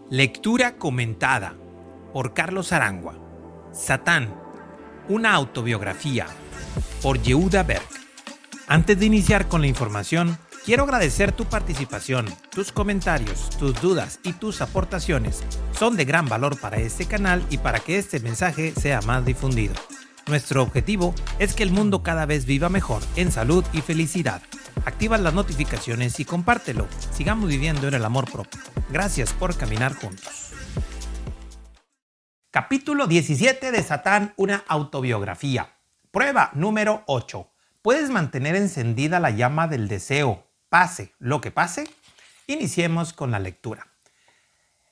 Lectura comentada por Carlos Arangua. Satán, una autobiografía, por Yehuda Berg. Antes de iniciar con la información, quiero agradecer tu participación, tus comentarios, tus dudas y tus aportaciones. Son de gran valor para este canal y para que este mensaje sea más difundido. Nuestro objetivo es que el mundo cada vez viva mejor en salud y felicidad. Activa las notificaciones y compártelo. Sigamos viviendo en el amor propio. Gracias por caminar juntos. Capítulo 17 de Satán, una autobiografía. Prueba número 8. ¿Puedes mantener encendida la llama del deseo, pase lo que pase? Iniciemos con la lectura.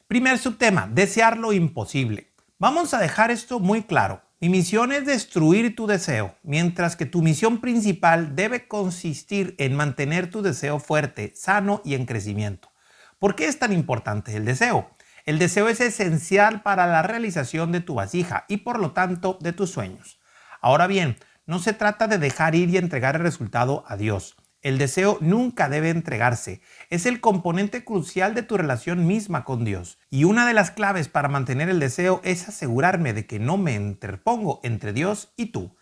Primer subtema, desear lo imposible. Vamos a dejar esto muy claro. Mi misión es destruir tu deseo, mientras que tu misión principal debe consistir en mantener tu deseo fuerte, sano y en crecimiento. ¿Por qué es tan importante el deseo? El deseo es esencial para la realización de tu vasija y por lo tanto de tus sueños. Ahora bien, no se trata de dejar ir y entregar el resultado a Dios. El deseo nunca debe entregarse. Es el componente crucial de tu relación misma con Dios. Y una de las claves para mantener el deseo es asegurarme de que no me interpongo entre Dios y tú.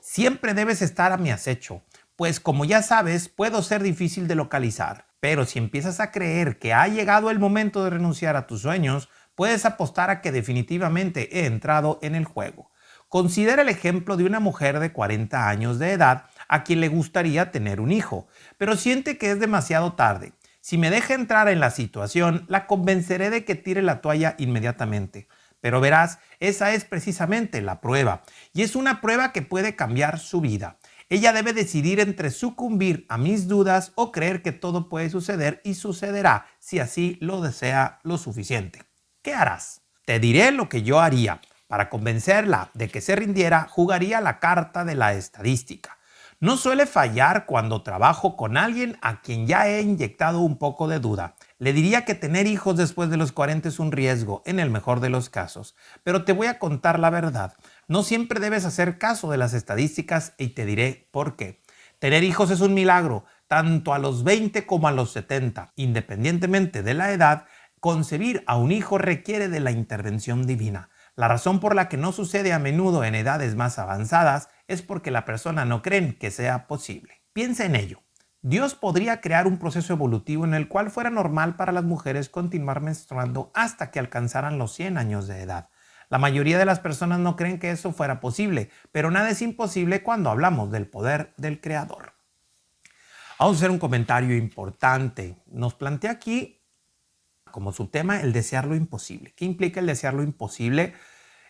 Siempre debes estar a mi acecho, pues como ya sabes, puedo ser difícil de localizar. Pero si empiezas a creer que ha llegado el momento de renunciar a tus sueños, puedes apostar a que definitivamente he entrado en el juego. Considera el ejemplo de una mujer de 40 años de edad a quien le gustaría tener un hijo, pero siente que es demasiado tarde. Si me deja entrar en la situación, la convenceré de que tire la toalla inmediatamente. Pero verás, esa es precisamente la prueba, y es una prueba que puede cambiar su vida. Ella debe decidir entre sucumbir a mis dudas o creer que todo puede suceder y sucederá si así lo desea lo suficiente. ¿Qué harás? Te diré lo que yo haría. Para convencerla de que se rindiera, jugaría la carta de la estadística. No suele fallar cuando trabajo con alguien a quien ya he inyectado un poco de duda. Le diría que tener hijos después de los 40 es un riesgo, en el mejor de los casos. Pero te voy a contar la verdad. No siempre debes hacer caso de las estadísticas y te diré por qué. Tener hijos es un milagro, tanto a los 20 como a los 70. Independientemente de la edad, concebir a un hijo requiere de la intervención divina. La razón por la que no sucede a menudo en edades más avanzadas es porque la persona no cree que sea posible. Piensa en ello. Dios podría crear un proceso evolutivo en el cual fuera normal para las mujeres continuar menstruando hasta que alcanzaran los 100 años de edad. La mayoría de las personas no creen que eso fuera posible, pero nada es imposible cuando hablamos del poder del Creador. Vamos a hacer un comentario importante. Nos plantea aquí como subtema el desear lo imposible. ¿Qué implica el desear lo imposible?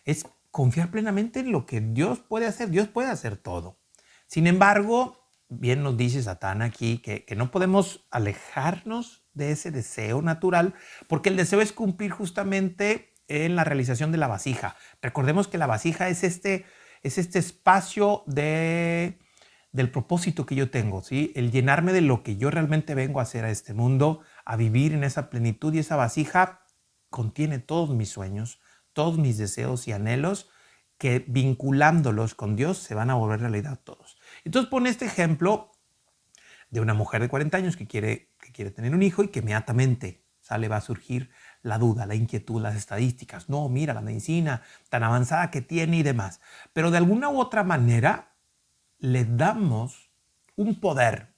Es confiar plenamente en lo que Dios puede hacer. Dios puede hacer todo. Sin embargo, bien nos dice Satán aquí que no podemos alejarnos de ese deseo natural, porque el deseo es cumplir justamente en la realización de la vasija. Recordemos que la vasija es este espacio del propósito que yo tengo, ¿sí? El llenarme de lo que yo realmente vengo a hacer a este mundo, a vivir en esa plenitud, y esa vasija contiene todos mis sueños, todos mis deseos y anhelos que vinculándolos con Dios se van a volver realidad todos. Entonces pone este ejemplo de una mujer de 40 años que quiere tener un hijo y que inmediatamente va a surgir la duda, la inquietud, las estadísticas. No, mira la medicina tan avanzada que tiene y demás. Pero de alguna u otra manera le damos un poder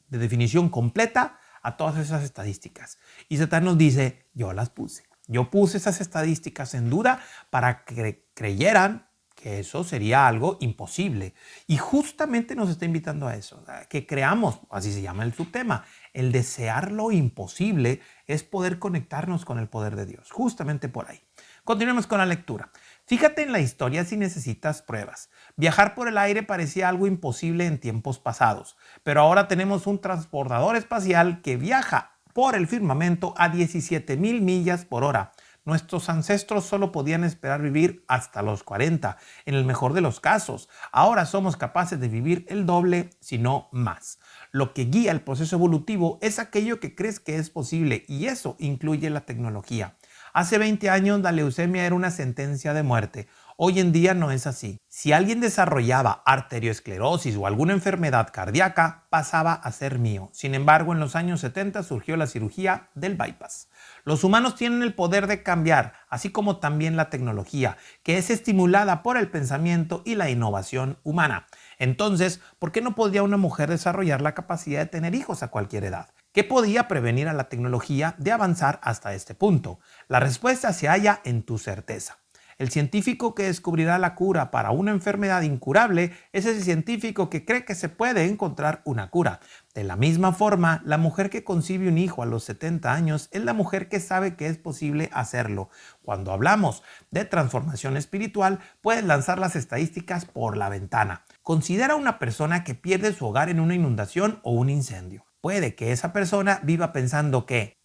de definición completa a todas esas estadísticas. Y Satán nos dice, yo las puse. Yo puse esas estadísticas en duda para que creyeran que eso sería algo imposible. Y justamente nos está invitando a eso, que creamos, así se llama el subtema, el desear lo imposible es poder conectarnos con el poder de Dios, justamente por ahí. Continuemos con la lectura. Fíjate en la historia si necesitas pruebas. Viajar por el aire parecía algo imposible en tiempos pasados, pero ahora tenemos un transportador espacial que viaja por el firmamento a 17,000 millas por hora. Nuestros ancestros solo podían esperar vivir hasta los 40, en el mejor de los casos. Ahora somos capaces de vivir el doble, si no más. Lo que guía el proceso evolutivo es aquello que crees que es posible, y eso incluye la tecnología. Hace 20 años la leucemia era una sentencia de muerte. Hoy en día no es así. Si alguien desarrollaba arteriosclerosis o alguna enfermedad cardíaca, pasaba a ser mío. Sin embargo, en los años 70 surgió la cirugía del bypass. Los humanos tienen el poder de cambiar, así como también la tecnología, que es estimulada por el pensamiento y la innovación humana. Entonces, ¿por qué no podría una mujer desarrollar la capacidad de tener hijos a cualquier edad? ¿Qué podía prevenir a la tecnología de avanzar hasta este punto? La respuesta se halla en tu certeza. El científico que descubrirá la cura para una enfermedad incurable es ese científico que cree que se puede encontrar una cura. De la misma forma, la mujer que concibe un hijo a los 70 años es la mujer que sabe que es posible hacerlo. Cuando hablamos de transformación espiritual, puedes lanzar las estadísticas por la ventana. Considera una persona que pierde su hogar en una inundación o un incendio. Puede que esa persona viva pensando que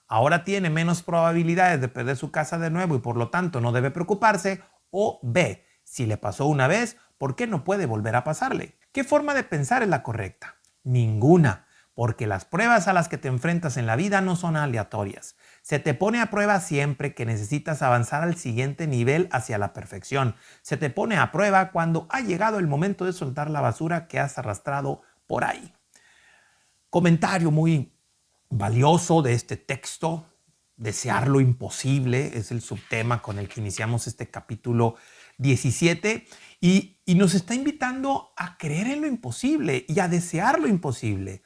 ahora tiene menos probabilidades de perder su casa de nuevo y por lo tanto no debe preocuparse, o B, si le pasó una vez, ¿por qué no puede volver a pasarle? ¿Qué forma de pensar es la correcta? Ninguna, porque las pruebas a las que te enfrentas en la vida no son aleatorias. Se te pone a prueba siempre que necesitas avanzar al siguiente nivel hacia la perfección. Se te pone a prueba cuando ha llegado el momento de soltar la basura que has arrastrado por ahí. Comentario muy valioso de este texto, desear lo imposible, es el subtema con el que iniciamos este capítulo 17 y nos está invitando a creer en lo imposible y a desear lo imposible.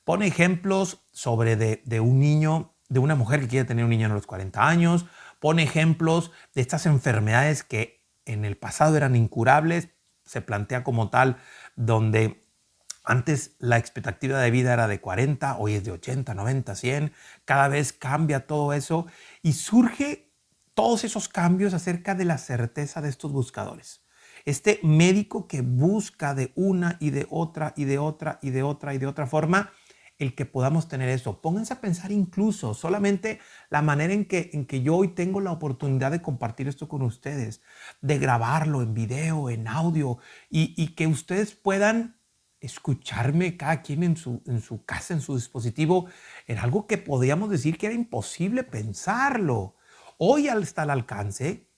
Pone ejemplos sobre de un niño, de una mujer que quiere tener un niño a los 40 años, pone ejemplos de estas enfermedades que en el pasado eran incurables, se plantea como tal, donde antes la expectativa de vida era de 40, hoy es de 80, 90, 100. Cada vez cambia todo eso y surge todos esos cambios acerca de la certeza de estos buscadores. Este médico que busca de una y de otra y de otra y de otra y de otra forma el que podamos tener eso. Pónganse a pensar incluso solamente la manera en que yo hoy tengo la oportunidad de compartir esto con ustedes, de grabarlo en video, en audio y que ustedes puedan escucharme cada quien en su casa, en su dispositivo, era algo que podíamos decir que era imposible pensarlo. Hoy está al alcance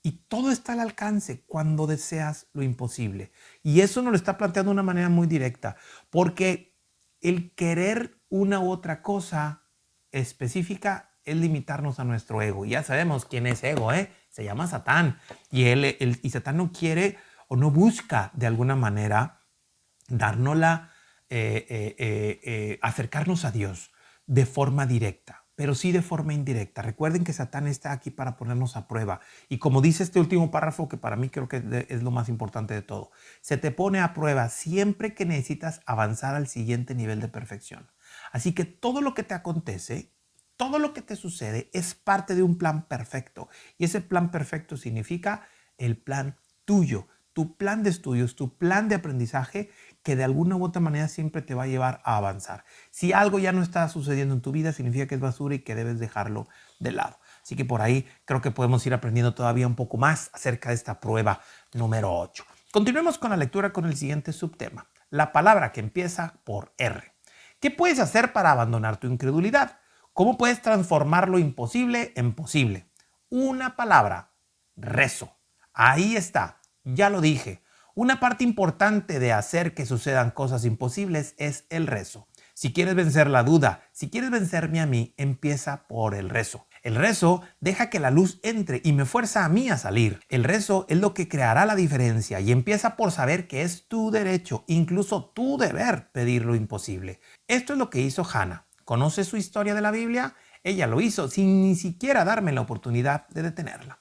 y todo está al alcance cuando deseas lo imposible. Y eso nos lo está planteando de una manera muy directa, porque el querer una u otra cosa específica es limitarnos a nuestro ego. Y ya sabemos quién es ego, ¿eh? Se llama Satán. Y Satán no quiere o no busca de alguna manera dárnosla, acercarnos a Dios de forma directa, pero sí de forma indirecta. Recuerden que Satán está aquí para ponernos a prueba. Y como dice este último párrafo, que para mí creo que es lo más importante de todo, se te pone a prueba siempre que necesitas avanzar al siguiente nivel de perfección. Así que todo lo que te acontece, todo lo que te sucede es parte de un plan perfecto. Y ese plan perfecto significa el plan tuyo, tu plan de estudios, tu plan de aprendizaje que de alguna u otra manera siempre te va a llevar a avanzar. Si algo ya no está sucediendo en tu vida, significa que es basura y que debes dejarlo de lado. Así que por ahí creo que podemos ir aprendiendo todavía un poco más acerca de esta prueba número 8. Continuemos con la lectura con el siguiente subtema. La palabra que empieza por R. ¿Qué puedes hacer para abandonar tu incredulidad? ¿Cómo puedes transformar lo imposible en posible? Una palabra, rezo. Ahí está, ya lo dije. Una parte importante de hacer que sucedan cosas imposibles es el rezo. Si quieres vencer la duda, si quieres vencerme a mí, empieza por el rezo. El rezo deja que la luz entre y me fuerza a mí a salir. El rezo es lo que creará la diferencia y empieza por saber que es tu derecho, incluso tu deber, pedir lo imposible. Esto es lo que hizo Hannah. ¿Conoces su historia de la Biblia? Ella lo hizo sin ni siquiera darme la oportunidad de detenerla.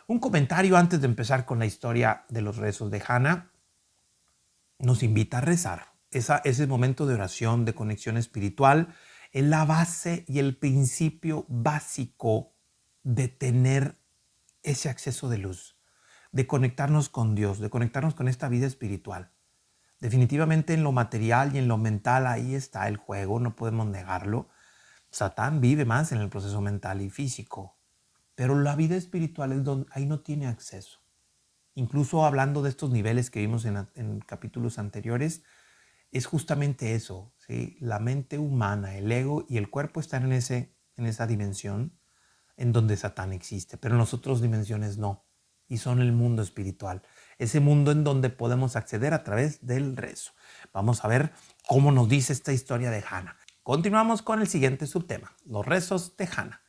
Un comentario antes de empezar con la historia de los rezos de Hannah nos invita a rezar. Ese momento de oración, de conexión espiritual, es la base y el principio básico de tener ese acceso de luz, de conectarnos con Dios, de conectarnos con esta vida espiritual. Definitivamente en lo material y en lo mental ahí está el juego, no podemos negarlo. Satán vive más en el proceso mental y físico, pero la vida espiritual es donde ahí no tiene acceso. Incluso hablando de estos niveles que vimos en capítulos anteriores, es justamente eso, ¿sí? La mente humana, el ego y el cuerpo están en esa dimensión en donde Satán existe, pero en las otras dimensiones no. y son el mundo espiritual, ese mundo en donde podemos acceder a través del rezo. Vamos a ver cómo nos dice esta historia de Hannah. Continuamos con el siguiente subtema, los rezos de Hannah.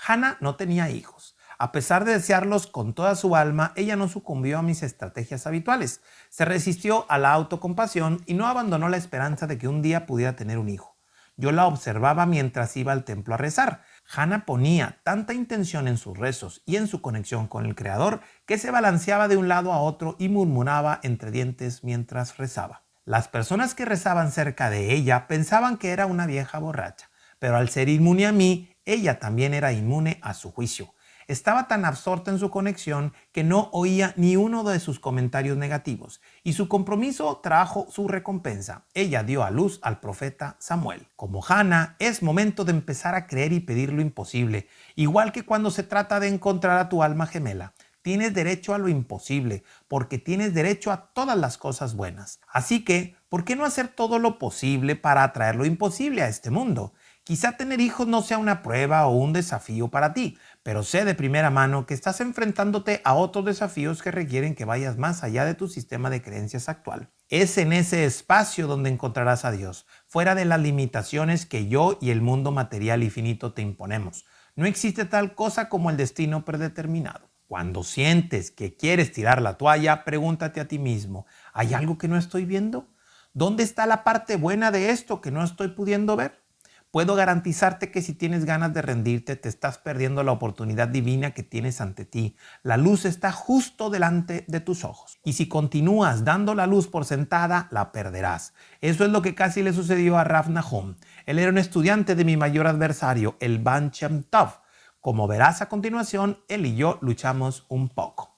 Hannah no tenía hijos. A pesar de desearlos con toda su alma, ella no sucumbió a mis estrategias habituales. Se resistió a la autocompasión y no abandonó la esperanza de que un día pudiera tener un hijo. Yo la observaba mientras iba al templo a rezar. Hannah ponía tanta intención en sus rezos y en su conexión con el Creador que se balanceaba de un lado a otro y murmuraba entre dientes mientras rezaba. Las personas que rezaban cerca de ella pensaban que era una vieja borracha, pero al ser inmune a mí, ella también era inmune a su juicio. Estaba tan absorta en su conexión que no oía ni uno de sus comentarios negativos, y su compromiso trajo su recompensa. Ella dio a luz al profeta Samuel. Como Hannah, es momento de empezar a creer y pedir lo imposible, igual que cuando se trata de encontrar a tu alma gemela. Tienes derecho a lo imposible, porque tienes derecho a todas las cosas buenas. Así que, ¿por qué no hacer todo lo posible para atraer lo imposible a este mundo? Quizá tener hijos no sea una prueba o un desafío para ti, pero sé de primera mano que estás enfrentándote a otros desafíos que requieren que vayas más allá de tu sistema de creencias actual. Es en ese espacio donde encontrarás a Dios, fuera de las limitaciones que yo y el mundo material y finito te imponemos. No existe tal cosa como el destino predeterminado. Cuando sientes que quieres tirar la toalla, pregúntate a ti mismo, ¿hay algo que no estoy viendo? ¿Dónde está la parte buena de esto que no estoy pudiendo ver? Puedo garantizarte que si tienes ganas de rendirte, te estás perdiendo la oportunidad divina que tienes ante ti. La luz está justo delante de tus ojos. Y si continúas dando la luz por sentada, la perderás. Eso es lo que casi le sucedió a Rav Nahum. Él era un estudiante de mi mayor adversario, el Baal Shem Tov. Como verás a continuación, él y yo luchamos un poco.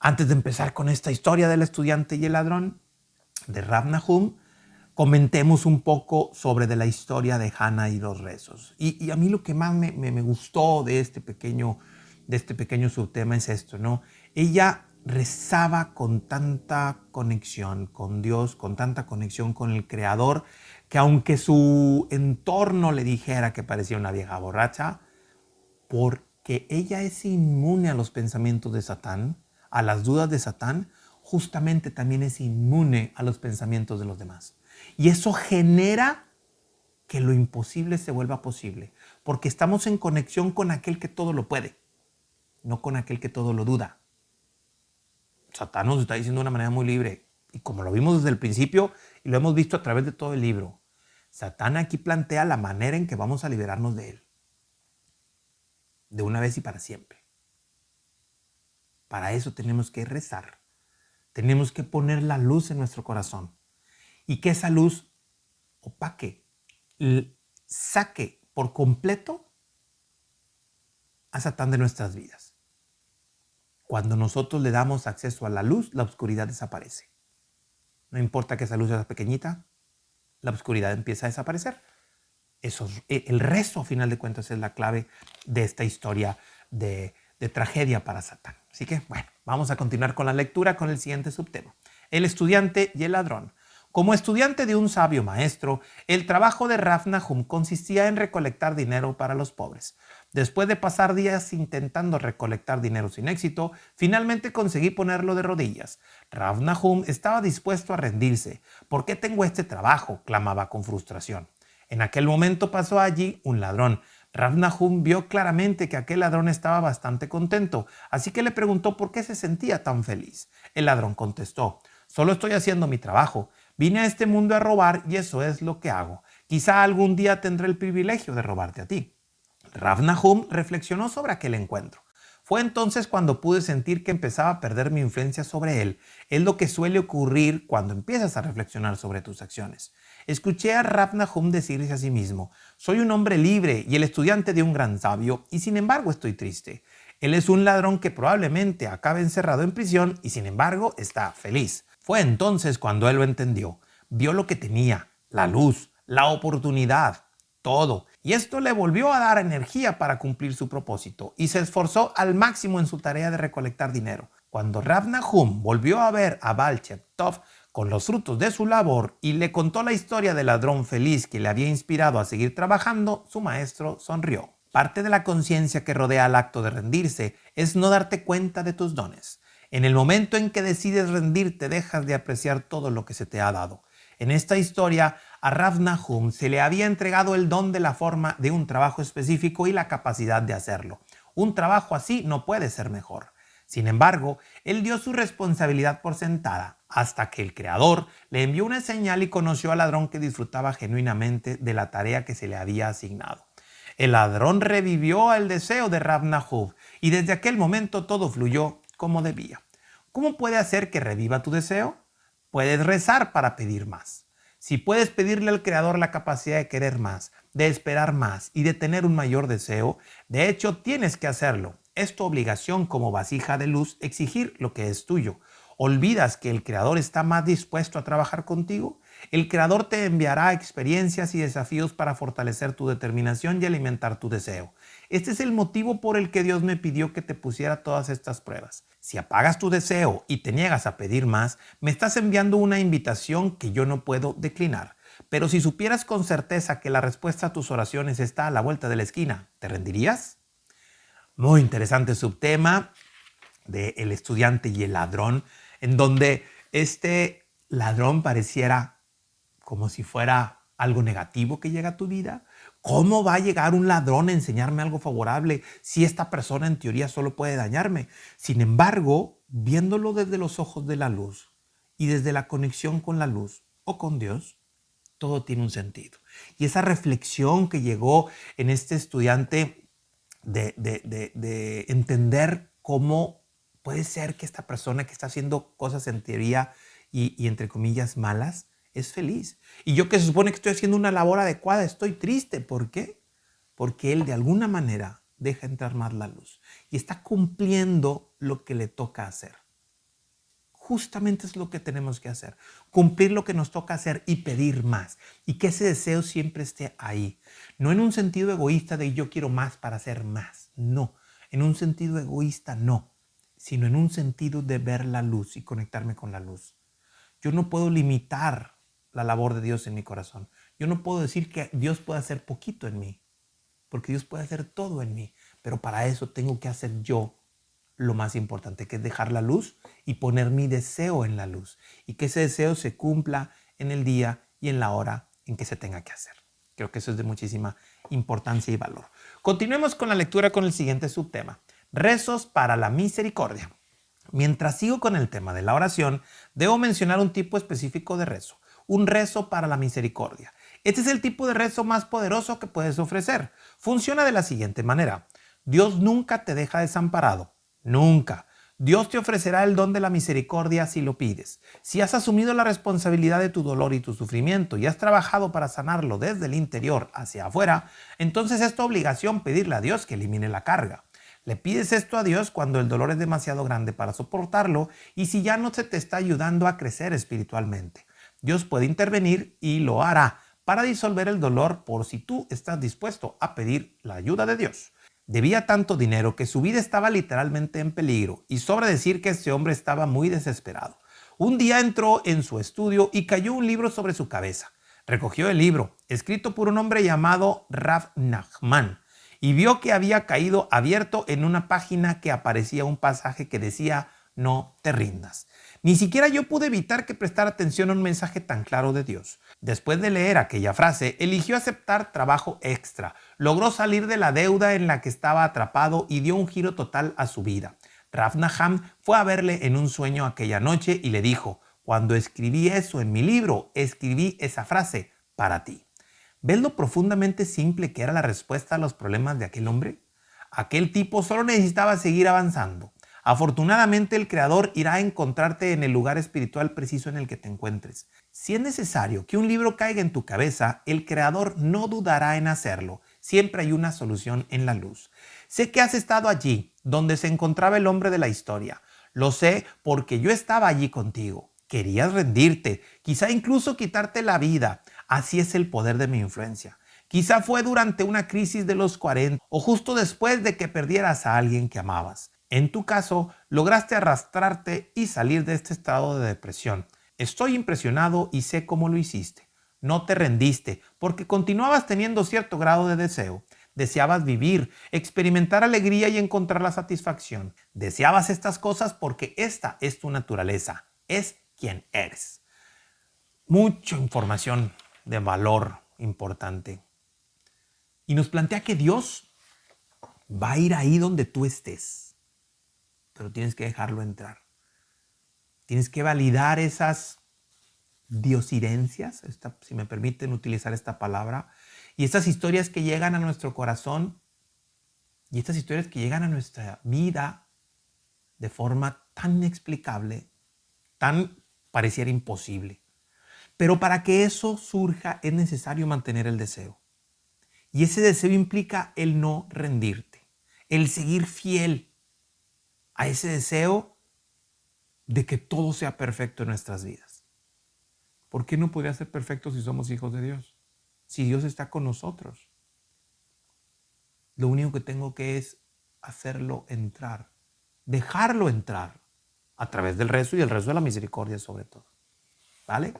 Antes de empezar con esta historia del estudiante y el ladrón de Rav Nahum, comentemos un poco sobre de la historia de Hannah y los rezos. Y a mí lo que más me gustó de este pequeño subtema es esto, ¿no? Ella rezaba con tanta conexión con Dios, con tanta conexión con el Creador, que aunque su entorno le dijera que parecía una vieja borracha, porque ella es inmune a los pensamientos de Satán, a las dudas de Satán, justamente también es inmune a los pensamientos de los demás. Y eso genera que lo imposible se vuelva posible, porque estamos en conexión con aquel que todo lo puede, no con aquel que todo lo duda. Satán nos está diciendo de una manera muy libre, y como lo vimos desde el principio y lo hemos visto a través de todo el libro, Satán aquí plantea la manera en que vamos a liberarnos de él, de una vez y para siempre. Para eso tenemos que rezar, tenemos que poner la luz en nuestro corazón. Y que esa luz opaque, saque por completo a Satán de nuestras vidas. Cuando nosotros le damos acceso a la luz, la oscuridad desaparece. No importa que esa luz sea pequeñita, la oscuridad empieza a desaparecer. El rezo, a final de cuentas, es la clave de esta historia de tragedia para Satán. Así que, bueno, vamos a continuar con la lectura con el siguiente subtema. El estudiante y el ladrón. Como estudiante de un sabio maestro, el trabajo de Rav Nahum consistía en recolectar dinero para los pobres. Después de pasar días intentando recolectar dinero sin éxito, finalmente conseguí ponerlo de rodillas. Rav Nahum estaba dispuesto a rendirse. ¿Por qué tengo este trabajo?, clamaba con frustración. En aquel momento pasó allí un ladrón. Rav Nahum vio claramente que aquel ladrón estaba bastante contento, así que le preguntó por qué se sentía tan feliz. El ladrón contestó: «Solo estoy haciendo mi trabajo. Vine a este mundo a robar y eso es lo que hago. Quizá algún día tendré el privilegio de robarte a ti». Rav Nahum reflexionó sobre aquel encuentro. Fue entonces cuando pude sentir que empezaba a perder mi influencia sobre él. Es lo que suele ocurrir cuando empiezas a reflexionar sobre tus acciones. Escuché a Rav Nahum decirse a sí mismo: «Soy un hombre libre y el estudiante de un gran sabio, y sin embargo estoy triste. Él es un ladrón que probablemente acabe encerrado en prisión y sin embargo está feliz». Fue entonces cuando él lo entendió. Vio lo que tenía, la luz, la oportunidad, todo. Y esto le volvió a dar energía para cumplir su propósito y se esforzó al máximo en su tarea de recolectar dinero. Cuando Rav Nahum volvió a ver a Baal Shem Tov con los frutos de su labor y le contó la historia del ladrón feliz que le había inspirado a seguir trabajando, su maestro sonrió. Parte de la conciencia que rodea al acto de rendirse es no darte cuenta de tus dones. En el momento en que decides rendirte, dejas de apreciar todo lo que se te ha dado. En esta historia, a Rav Nahum se le había entregado el don de la forma de un trabajo específico y la capacidad de hacerlo. Un trabajo así no puede ser mejor. Sin embargo, él dio su responsabilidad por sentada, hasta que el Creador le envió una señal y conoció al ladrón que disfrutaba genuinamente de la tarea que se le había asignado. El ladrón revivió el deseo de Rav Nahum y desde aquel momento todo fluyó como debía. ¿Cómo puede hacer que reviva tu deseo? Puedes rezar para pedir más. Si puedes pedirle al Creador la capacidad de querer más, de esperar más y de tener un mayor deseo, de hecho tienes que hacerlo. Es tu obligación como vasija de luz exigir lo que es tuyo. ¿Olvidas que el Creador está más dispuesto a trabajar contigo? El Creador te enviará experiencias y desafíos para fortalecer tu determinación y alimentar tu deseo. Este es el motivo por el que Dios me pidió que te pusiera todas estas pruebas. Si apagas tu deseo y te niegas a pedir más, me estás enviando una invitación que yo no puedo declinar. Pero si supieras con certeza que la respuesta a tus oraciones está a la vuelta de la esquina, ¿te rendirías? Muy interesante subtema de el estudiante y el ladrón, en donde este ladrón pareciera como si fuera algo negativo que llega a tu vida. ¿Cómo va a llegar un ladrón a enseñarme algo favorable si esta persona en teoría solo puede dañarme? Sin embargo, viéndolo desde los ojos de la luz y desde la conexión con la luz o con Dios, todo tiene un sentido. Y esa reflexión que llegó en este estudiante de entender cómo puede ser que esta persona que está haciendo cosas en teoría y entre comillas malas, es feliz. Y yo que se supone que estoy haciendo una labor adecuada, estoy triste. ¿Por qué? Porque él de alguna manera deja entrar más la luz y está cumpliendo lo que le toca hacer. Justamente es lo que tenemos que hacer, cumplir lo que nos toca hacer y pedir más. Y que ese deseo siempre esté ahí. No en un sentido egoísta de yo quiero más para hacer más. No, en un sentido egoísta no, sino en un sentido de ver la luz y conectarme con la luz. Yo no puedo limitar la labor de Dios en mi corazón. Yo no puedo decir que Dios puede hacer poquito en mí, porque Dios puede hacer todo en mí. Pero para eso tengo que hacer yo lo más importante, que es dejar la luz y poner mi deseo en la luz. Y que ese deseo se cumpla en el día y en la hora en que se tenga que hacer. Creo que eso es de muchísima importancia y valor. Continuemos con la lectura con el siguiente subtema. Rezos para la misericordia. Mientras sigo con el tema de la oración, debo mencionar un tipo específico de rezo. Un rezo para la misericordia. Este es el tipo de rezo más poderoso que puedes ofrecer. Funciona de la siguiente manera. Dios nunca te deja desamparado. Nunca. Dios te ofrecerá el don de la misericordia si lo pides. Si has asumido la responsabilidad de tu dolor y tu sufrimiento y has trabajado para sanarlo desde el interior hacia afuera, entonces es tu obligación pedirle a Dios que elimine la carga. Le pides esto a Dios cuando el dolor es demasiado grande para soportarlo y si ya no se te está ayudando a crecer espiritualmente. Dios puede intervenir y lo hará para disolver el dolor por si tú estás dispuesto a pedir la ayuda de Dios. Debía tanto dinero que su vida estaba literalmente en peligro y sobra decir que este hombre estaba muy desesperado. Un día entró en su estudio y cayó un libro sobre su cabeza. Recogió el libro, escrito por un hombre llamado Rav Nachman, y vio que había caído abierto en una página que aparecía un pasaje que decía: no te rindas. Ni siquiera yo pude evitar que prestara atención a un mensaje tan claro de Dios. Después de leer aquella frase, eligió aceptar trabajo extra, logró salir de la deuda en la que estaba atrapado y dio un giro total a su vida. Rav Nahum fue a verle en un sueño aquella noche y le dijo: cuando escribí eso en mi libro, escribí esa frase para ti. ¿Ves lo profundamente simple que era la respuesta a los problemas de aquel hombre? Aquel tipo solo necesitaba seguir avanzando. Afortunadamente, el Creador irá a encontrarte en el lugar espiritual preciso en el que te encuentres. Si es necesario que un libro caiga en tu cabeza, el Creador no dudará en hacerlo. Siempre hay una solución en la luz. Sé que has estado allí, donde se encontraba el hombre de la historia. Lo sé porque yo estaba allí contigo. Querías rendirte, quizá incluso quitarte la vida. Así es el poder de mi influencia. Quizá fue durante una crisis de los 40 o justo después de que perdieras a alguien que amabas. En tu caso, lograste arrastrarte y salir de este estado de depresión. Estoy impresionado y sé cómo lo hiciste. No te rendiste porque continuabas teniendo cierto grado de deseo. deseabas vivir, experimentar alegría y encontrar la satisfacción. Deseabas estas cosas porque esta es tu naturaleza, es quien eres. Mucha información de valor importante. Y nos plantea que Dios va a ir ahí donde tú estés, pero tienes que dejarlo entrar. Tienes que validar esas diosidencias, si me permiten utilizar esta palabra, y estas historias que llegan a nuestro corazón y estas historias que llegan a nuestra vida de forma tan inexplicable, tan pareciera imposible. Pero para que eso surja es necesario mantener el deseo. Y ese deseo implica el no rendirte, el seguir fiel a ese deseo de que todo sea perfecto en nuestras vidas. ¿Por qué no podría ser perfecto si somos hijos de Dios? Si Dios está con nosotros. Lo único que tengo que es hacerlo entrar, dejarlo entrar a través del rezo y el rezo de la misericordia sobre todo. ¿Vale?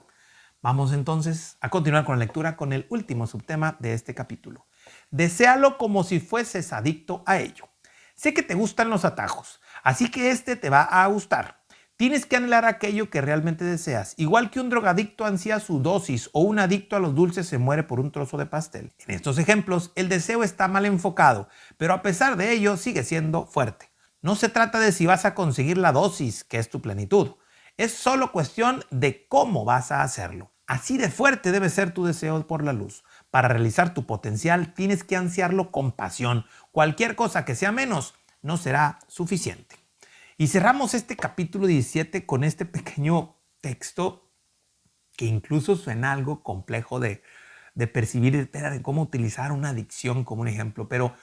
Vamos entonces a continuar con la lectura con el último subtema de este capítulo. Deséalo como si fueses adicto a ello. Sé que te gustan los atajos, así que este te va a gustar. Tienes que anhelar aquello que realmente deseas. Igual que un drogadicto ansía su dosis o un adicto a los dulces se muere por un trozo de pastel. En estos ejemplos, el deseo está mal enfocado, pero a pesar de ello sigue siendo fuerte. No se trata de si vas a conseguir la dosis, que es tu plenitud. Es solo cuestión de cómo vas a hacerlo. Así de fuerte debe ser tu deseo por la luz. Para realizar tu potencial tienes que ansiarlo con pasión. Cualquier cosa que sea menos no será suficiente. Y cerramos este capítulo 17 con este pequeño texto que incluso suena algo complejo de percibir, de cómo utilizar una adicción como un ejemplo. Pero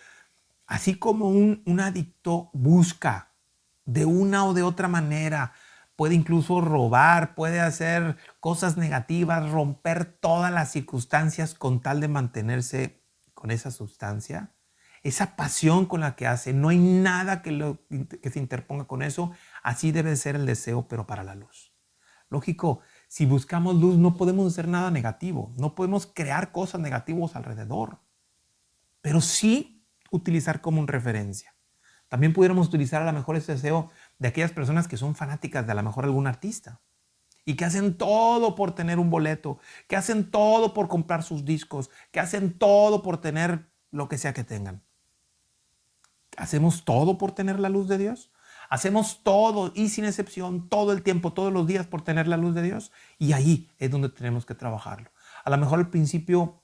así como un adicto busca de una o de otra manera, puede incluso robar, puede hacer cosas negativas, romper todas las circunstancias con tal de mantenerse con esa sustancia. Esa pasión con la que hace, no hay nada que se interponga con eso. Así debe ser el deseo, pero para la luz. Lógico, si buscamos luz no podemos hacer nada negativo, no podemos crear cosas negativas alrededor, pero sí utilizar como una referencia. También pudiéramos utilizar a lo mejor ese deseo de aquellas personas que son fanáticas de a lo mejor algún artista y que hacen todo por tener un boleto, que hacen todo por comprar sus discos, que hacen todo por tener lo que sea que tengan. ¿Hacemos todo por tener la luz de Dios? ¿Hacemos todo y sin excepción, todo el tiempo, todos los días por tener la luz de Dios? Y ahí es donde tenemos que trabajarlo. A lo mejor al principio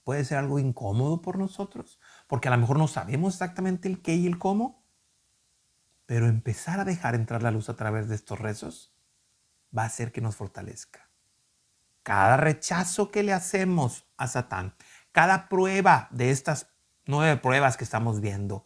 puede ser algo incómodo por nosotros, porque a lo mejor no sabemos exactamente el qué y el cómo, pero empezar a dejar entrar la luz a través de estos rezos va a hacer que nos fortalezca. Cada rechazo que le hacemos a Satán, cada prueba de estas 9 pruebas que estamos viendo,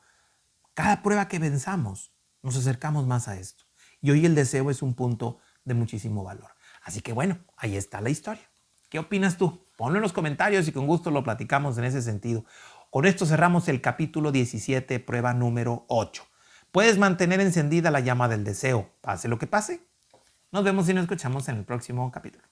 cada prueba que venzamos, nos acercamos más a esto. Y hoy el deseo es un punto de muchísimo valor. Así que bueno, ahí está la historia. ¿Qué opinas tú? Ponlo en los comentarios y con gusto lo platicamos en ese sentido. Con esto cerramos el capítulo 17, prueba número 8. Puedes mantener encendida la llama del deseo, pase lo que pase. Nos vemos y nos escuchamos en el próximo capítulo.